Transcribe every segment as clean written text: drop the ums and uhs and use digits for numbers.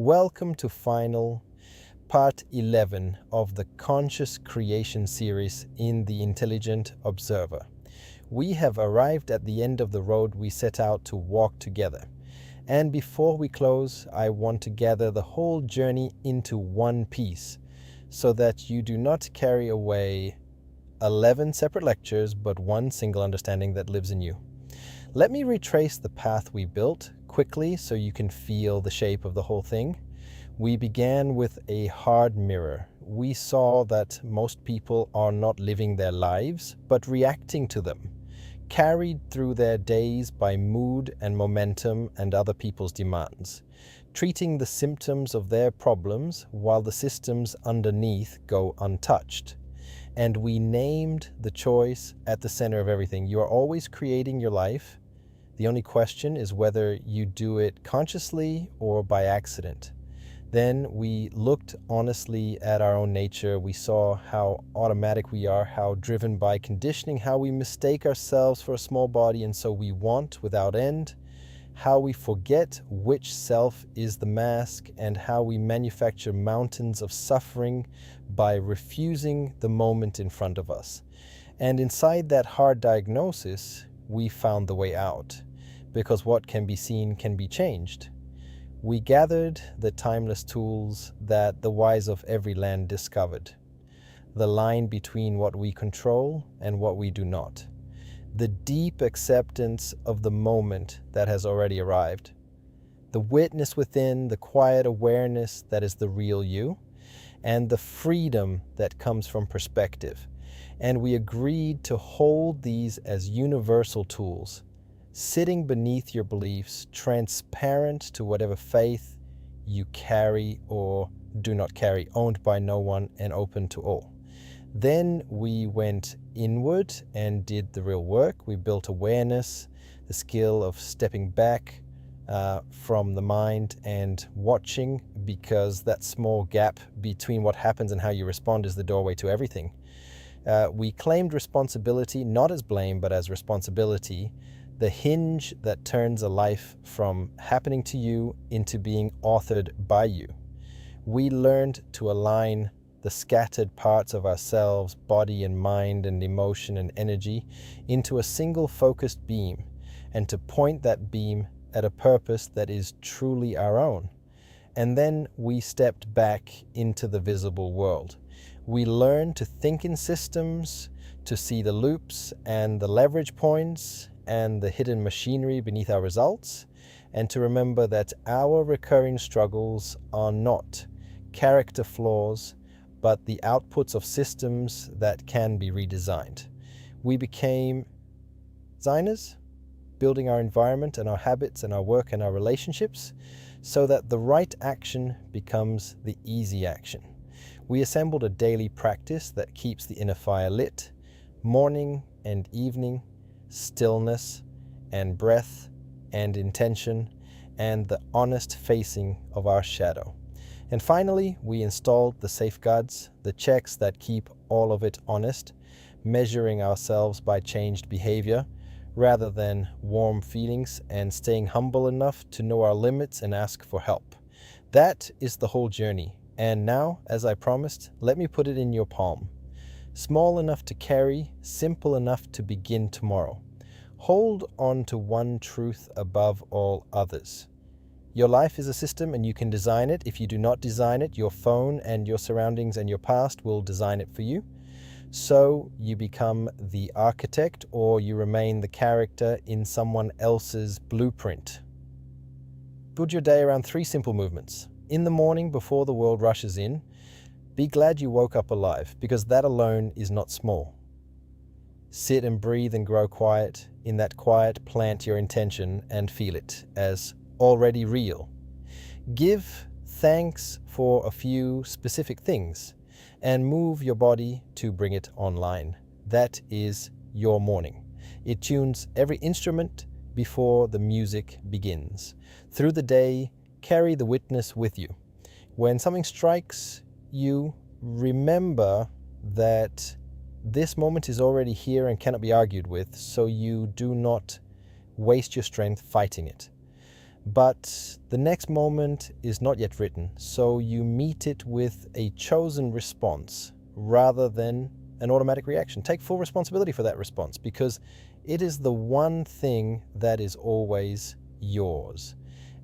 Welcome to final part 11 of the Conscious Creation series in the Intelligent Observer. We have arrived at the end of the road we set out to walk together. And before we close, I want to gather the whole journey into one piece so that you do not carry away 11 separate lectures, but one single understanding that lives in you. Let me retrace the path we built quickly so you can feel the shape of the whole thing. We began with a hard mirror. We saw that most people are not living their lives, but reacting to them, carried through their days by mood and momentum and other people's demands, treating the symptoms of their problems while the systems underneath go untouched. And we named the choice at the center of everything. You are always creating your life. The only question is whether you do it consciously or by accident. Then we looked honestly at our own nature. We saw how automatic we are, how driven by conditioning, how we mistake ourselves for a small body and so we want without end, how we forget which self is the mask, and how we manufacture mountains of suffering by refusing the moment in front of us. And inside that hard diagnosis, we found the way out, because what can be seen can be changed. We gathered the timeless tools that the wise of every land discovered, the line between what we control and what we do not, the deep acceptance of the moment that has already arrived, the witness within, the quiet awareness that is the real you, and the freedom that comes from perspective. And we agreed to hold these as universal tools, sitting beneath your beliefs, transparent to whatever faith you carry or do not carry, owned by no one and open to all. Then we went inward and did the real work. We built awareness, the skill of stepping back from the mind and watching, because that small gap between what happens and how you respond is the doorway to everything. We claimed responsibility, not as blame, but as responsibility, the hinge that turns a life from happening to you into being authored by you. We learned to align the scattered parts of ourselves, body and mind and emotion and energy, into a single focused beam, and to point that beam at a purpose that is truly our own. And then we stepped back into the visible world. We learned to think in systems, to see the loops and the leverage points and the hidden machinery beneath our results, and to remember that our recurring struggles are not character flaws, but the outputs of systems that can be redesigned. We became designers, building our environment and our habits and our work and our relationships so that the right action becomes the easy action. We assembled a daily practice that keeps the inner fire lit, morning and evening, stillness and breath and intention, and the honest facing of our shadow. And finally, we installed the safeguards, the checks that keep all of it honest, measuring ourselves by changed behavior rather than warm feelings, and staying humble enough to know our limits and ask for help. That is the whole journey. And now, as I promised, let me put it in your palm. Small enough to carry, simple enough to begin tomorrow. Hold on to one truth above all others. Your life is a system and you can design it. If you do not design it, your phone and your surroundings and your past will design it for you. So you become the architect, or you remain the character in someone else's blueprint. Build your day around 3 simple movements. In the morning, before the world rushes in, be glad you woke up alive, because that alone is not small. Sit and breathe and grow quiet. In that quiet, plant your intention and feel it as already real. Give thanks for a few specific things and move your body to bring it online. That is your morning. It tunes every instrument before the music begins. Through the day, carry the witness with you. When something strikes you, remember that this moment is already here and cannot be argued with, so you do not waste your strength fighting it. But the next moment is not yet written, so you meet it with a chosen response rather than an automatic reaction. Take full responsibility for that response because it is the one thing that is always yours.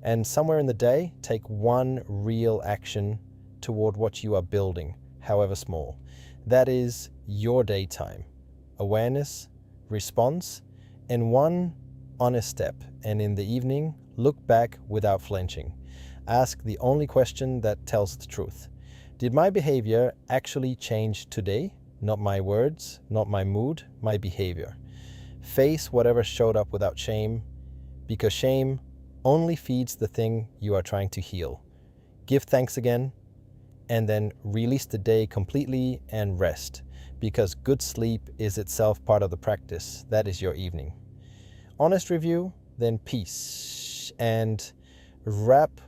And somewhere in the day, take one real action toward what you are building, however small. That is your daytime. Awareness, response, and one honest step. And in the evening, look back without flinching. Ask the only question that tells the truth. Did my behavior actually change today? Not my words, not my mood, my behavior. Face whatever showed up without shame, because shame only feeds the thing you are trying to heal. Give thanks again, and then release the day completely and rest, because good sleep is itself part of the practice. That is your evening. Honest review, then peace, and wrap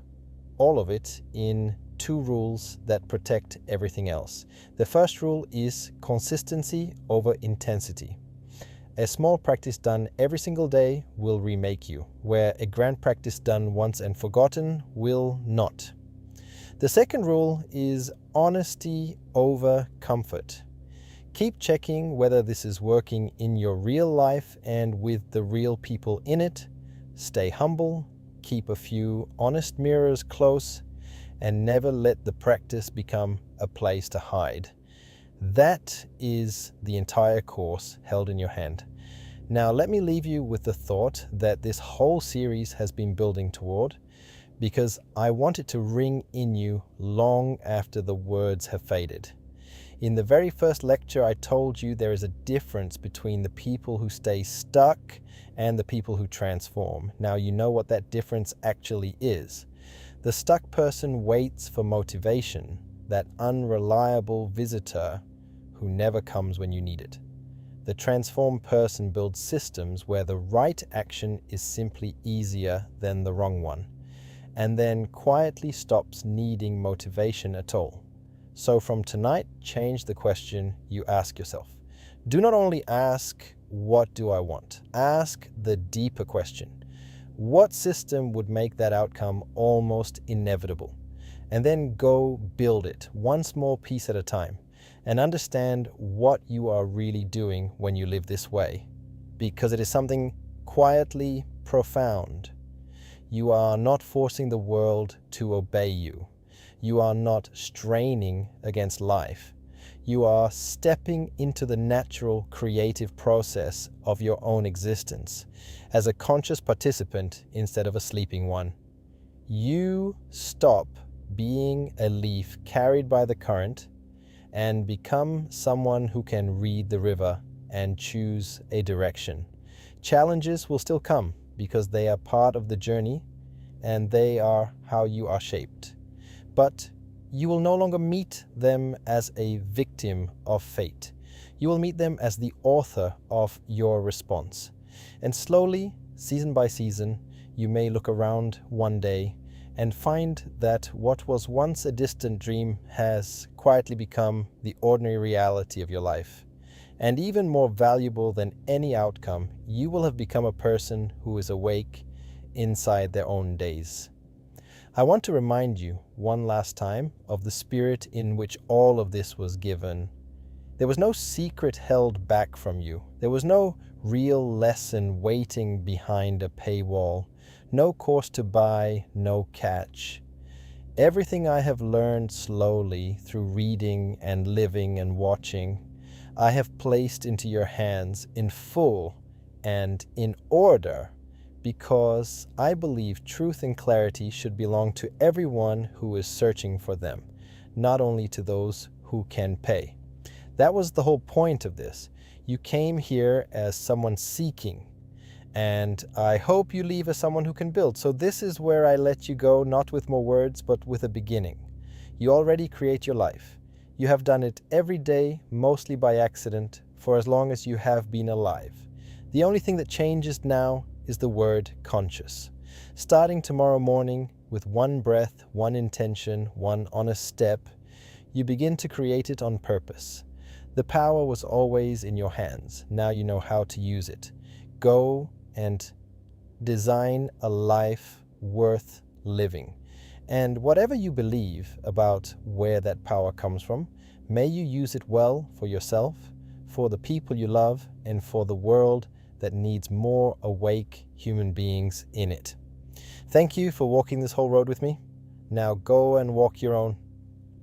all of it in 2 rules that protect everything else. The first rule is consistency over intensity. A small practice done every single day will remake you, where a grand practice done once and forgotten will not. The second rule is honesty over comfort. Keep checking whether this is working in your real life and with the real people in it. Stay humble, keep a few honest mirrors close, and never let the practice become a place to hide. That is the entire course held in your hand. Now let me leave you with the thought that this whole series has been building toward, because I want it to ring in you long after the words have faded. In the very first lecture, I told you there is a difference between the people who stay stuck and the people who transform. Now you know what that difference actually is. The stuck person waits for motivation, that unreliable visitor who never comes when you need it. The transformed person builds systems where the right action is simply easier than the wrong one, and then quietly stops needing motivation at all. So from tonight, change the question you ask yourself. Do not only ask, what do I want? Ask the deeper question. What system would make that outcome almost inevitable? And then go build it, one small piece at a time, and understand what you are really doing when you live this way, because it is something quietly profound. You are not forcing the world to obey you. You are not straining against life. You are stepping into the natural creative process of your own existence as a conscious participant instead of a sleeping one. You stop being a leaf carried by the current and become someone who can read the river and choose a direction. Challenges will still come because they are part of the journey and they are how you are shaped. But you will no longer meet them as a victim of fate. You will meet them as the author of your response. And slowly, season by season, you may look around one day and find that what was once a distant dream has quietly become the ordinary reality of your life. And even more valuable than any outcome, you will have become a person who is awake inside their own days. I want to remind you one last time of the spirit in which all of this was given. There was no secret held back from you. There was no real lesson waiting behind a paywall. No course to buy, no catch. Everything I have learned slowly through reading and living and watching, I have placed into your hands in full and in order, because I believe truth and clarity should belong to everyone who is searching for them, not only to those who can pay. That was the whole point of this. You came here as someone seeking, and I hope you leave as someone who can build. So this is where I let you go, not with more words, but with a beginning. You already create your life. You have done it every day, mostly by accident, for as long as you have been alive. The only thing that changes now is the word conscious. Starting tomorrow morning with one breath, one intention, one honest step, you begin to create it on purpose. The power was always in your hands. Now you know how to use it. Go and design a life worth living. And whatever you believe about where that power comes from, may you use it well for yourself, for the people you love, and for the world that needs more awake human beings in it. Thank you for walking this whole road with me. Now go and walk your own.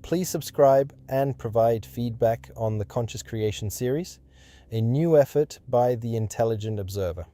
Please subscribe and provide feedback on the Conscious Creation series, a new effort by the Intelligent Observer.